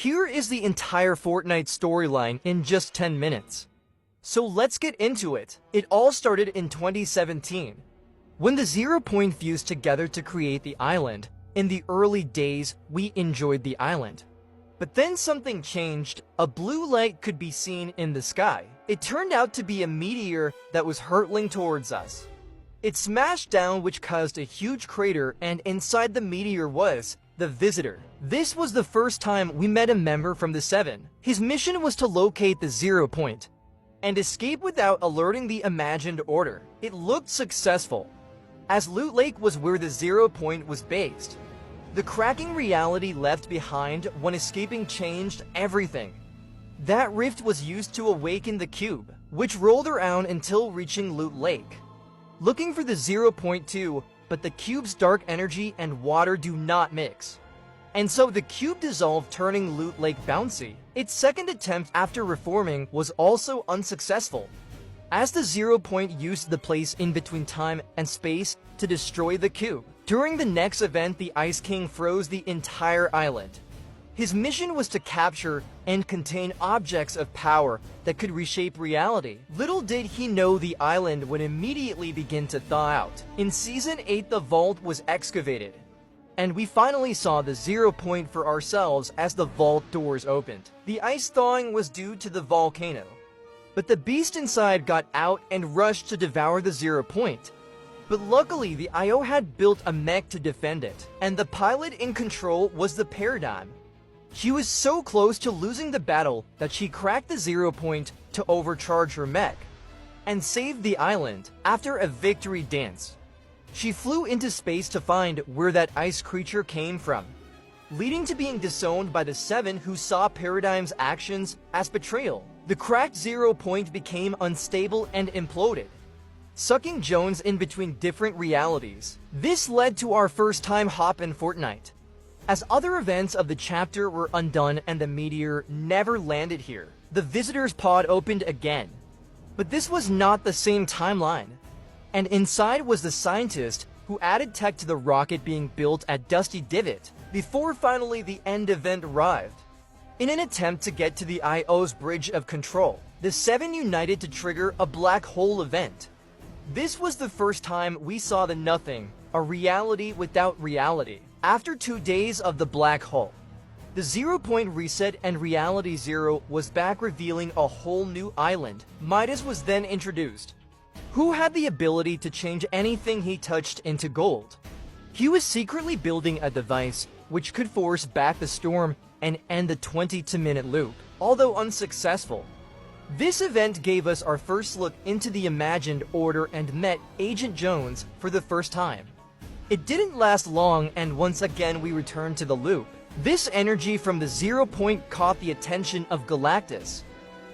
Here is the entire Fortnite storyline in just 10 minutes. So let's get into it. It all started in 2017, when the 0 Point fused together to create the island. In the early days, we enjoyed the island. But then something changed. A blue light could be seen in the sky. It turned out to be a meteor that was hurtling towards us. It smashed down, which caused a huge crater, and inside the meteor was the Visitor. This was the first time we met a member from the Seven. His mission was to locate the 0 Point and escape without alerting the imagined order. It looked successful, as Loot Lake was where the 0 Point was based. The cracking reality left behind when escaping changed everything. That rift was used to awaken the cube, which rolled around until reaching Loot Lake, looking for the 0 Point too, but the cube's dark energy and water do not mix. And so the cube dissolved, turning Loot Lake bouncy. Its second attempt after reforming was also unsuccessful, as the 0 Point used the place in between time and space to destroy the cube. During the next event, the Ice King froze the entire island. His mission was to capture and contain objects of power that could reshape reality. Little did he know the island would immediately begin to thaw out. In Season 8, the vault was excavated, and we finally saw the 0 Point for ourselves as the vault doors opened. The ice thawing was due to the volcano, but the beast inside got out and rushed to devour the 0 Point. But luckily, the IO had built a mech to defend it, and the pilot in control was the Paradigm. She was so close to losing the battle that she cracked the 0 Point to overcharge her mech and saved the island. After a victory dance, she flew into space to find where that ice creature came from, leading to being disowned by the Seven, who saw Paradigm's actions as betrayal. The cracked 0 Point became unstable and imploded, sucking Jones in between different realities. This led to our first time hop in Fortnite, as other events of the chapter were undone and the meteor never landed here. The visitor's pod opened again, but this was not the same timeline, and inside was the scientist who added tech to the rocket being built at Dusty Divot, before finally the end event arrived. In an attempt to get to the IO's bridge of control, the Seven united to trigger a black hole event. This was the first time we saw the Nothing, a reality without reality. After 2 days of the black hole, the 0 Point reset and Reality Zero was back, revealing a whole new island. Midas was then introduced, who had the ability to change anything he touched into gold. He was secretly building a device which could force back the storm and end the 22-minute loop, although unsuccessful. This event gave us our first look into the imagined order and met Agent Jones for the first time. It didn't last long, and once again we returned to the loop. This energy from the 0 Point caught the attention of Galactus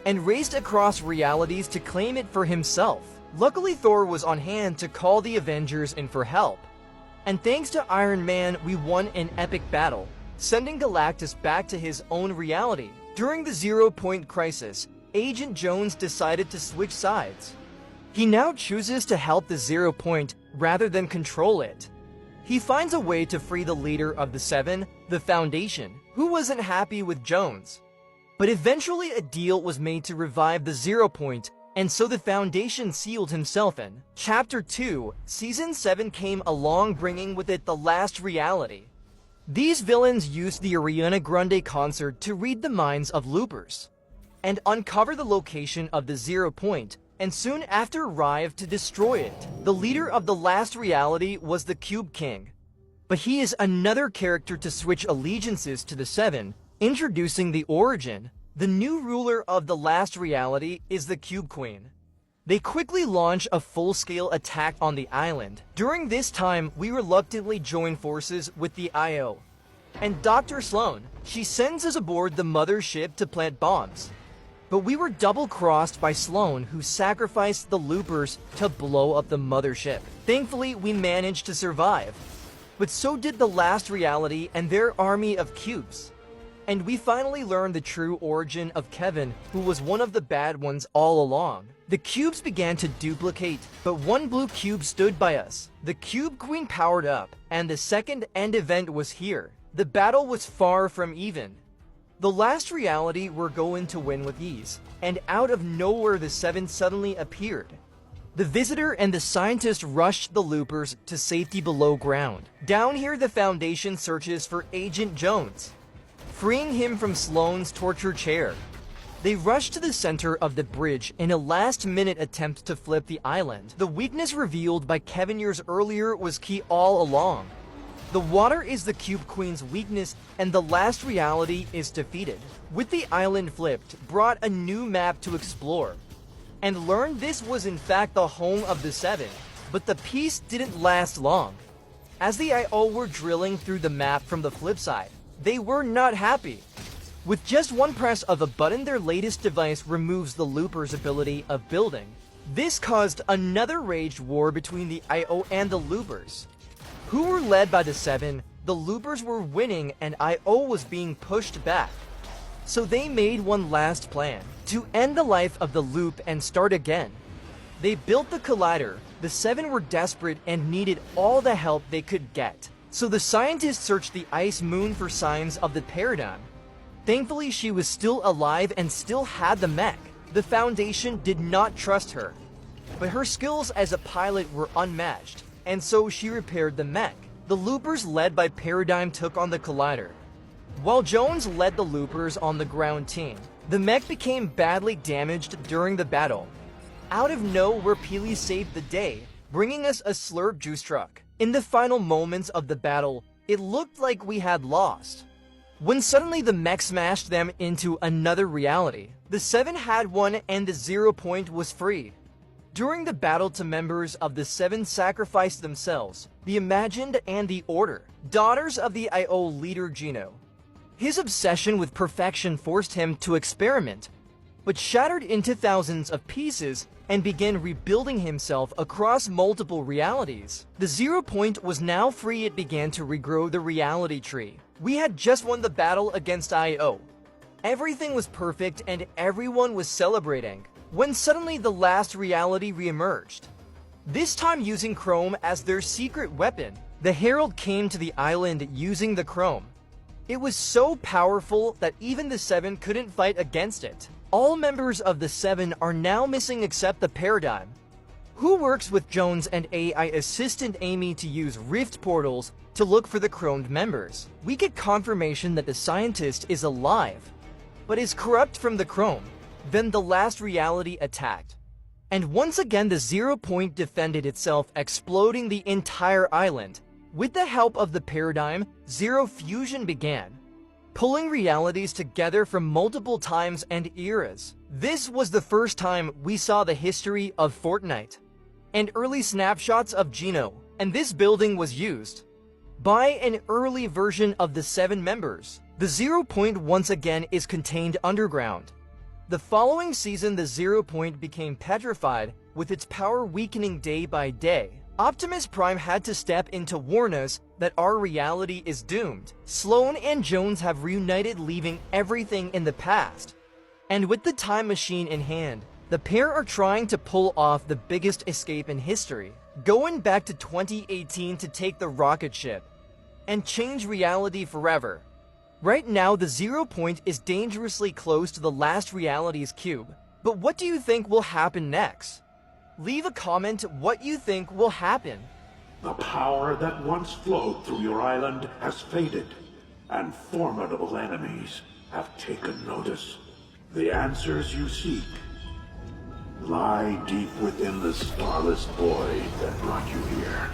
and raced across realities to claim it for himself. Luckily, Thor was on hand to call the Avengers in for help, and thanks to Iron Man, we won an epic battle, sending Galactus back to his own reality. During the 0 Point crisis, Agent Jones decided to switch sides. He now chooses to help the 0 Point rather than control it. He finds a way to free the leader of the Seven, the Foundation, who wasn't happy with Jones. But eventually a deal was made to revive the 0 Point, and so the Foundation sealed himself in. Chapter 2, Season 7 came along, bringing with it the last reality. These villains used the Ariana Grande concert to read the minds of loopers and uncover the location of the 0 Point, and soon after arrived to destroy it. The leader of the last reality was the Cube King, but he is another character to switch allegiances to the Seven, introducing the origin. The new ruler of the last reality is the Cube Queen. They quickly launch a full-scale attack on the island. During this time, we reluctantly join forces with the IO and Dr. Sloan. She sends us aboard the mothership to plant bombs, but we were double-crossed by Sloan, who sacrificed the loopers to blow up the mothership. Thankfully, we managed to survive, but so did the last reality and their army of cubes. And we finally learned the true origin of Kevin, who was one of the bad ones all along. The cubes began to duplicate, but one blue cube stood by us. The Cube Queen powered up, and the second end event was here. The battle was far from even. The last reality were going to win with ease, and out of nowhere the Seven suddenly appeared. The visitor and the scientist rushed the loopers to safety below ground. Down here the Foundation searches for Agent Jones, freeing him from Sloane's torture chair. They rush to the center of the bridge in a last-minute attempt to flip the island. The weakness revealed by Kevin years earlier was key all along. The water is the Cube Queen's weakness, and the last reality is defeated. With the island flipped, brought a new map to explore, and learned this was in fact the home of the Seven. But the peace didn't last long. As the IO were drilling through the map from the flip side, they were not happy. With just one press of a button, their latest device removes the looper's ability of building. This caused another raged war between the IO and the loopers, who were led by the Seven. The loopers were winning and IO was being pushed back. So they made one last plan to end the life of the loop and start again. They built the collider. The Seven were desperate and needed all the help they could get. So the scientists searched the ice moon for signs of the paradigm. Thankfully, she was still alive and still had the mech. The Foundation did not trust her, but her skills as a pilot were unmatched, and so she repaired the mech. The loopers led by Paradigm took on the collider, while Jones led the loopers on the ground team. The mech became badly damaged during the battle. Out of nowhere, Peely saved the day, bringing us a slurp juice truck. In the final moments of the battle, it looked like we had lost, when suddenly the mech smashed them into another reality. The Seven had won and the 0 point was freed. During the battle, two members of the Seven sacrificed themselves, the Imagined and the Order, daughters of the IO leader Gino. His obsession with perfection forced him to experiment, but shattered into thousands of pieces and began rebuilding himself across multiple realities. The 0 point was now free. It began to regrow the reality tree. We had just won the battle against IO. Everything was perfect and everyone was celebrating, when suddenly the last reality re-emerged. This time using Chrome as their secret weapon. The Herald came to the island using the Chrome. It was so powerful that even the Seven couldn't fight against it. All members of the Seven are now missing except the Paradigm, who works with Jones and AI assistant Amy to use rift portals to look for the chromed members. We get confirmation that the scientist is alive, but is corrupt from the Chrome. Then the last reality attacked, and once again the 0 point defended itself, exploding the entire island. With the help of the Paradigm, Zero Fusion began, pulling realities together from multiple times and eras. This was the first time we saw the history of Fortnite and early snapshots of Gino, and this building was used by an early version of the Seven members. The 0 point once again is contained underground. The following season, the 0 point became petrified, with its power weakening day by day. Optimus Prime had to step in to warn us that our reality is doomed. Sloane and Jones have reunited, leaving everything in the past. And with the time machine in hand, the pair are trying to pull off the biggest escape in history, going back to 2018 to take the rocket ship and change reality forever. Right now, the 0 point is dangerously close to the last reality's cube. But what do you think will happen next? Leave a comment what you think will happen. The power that once flowed through your island has faded, and formidable enemies have taken notice. The answers you seek lie deep within the starless void that brought you here.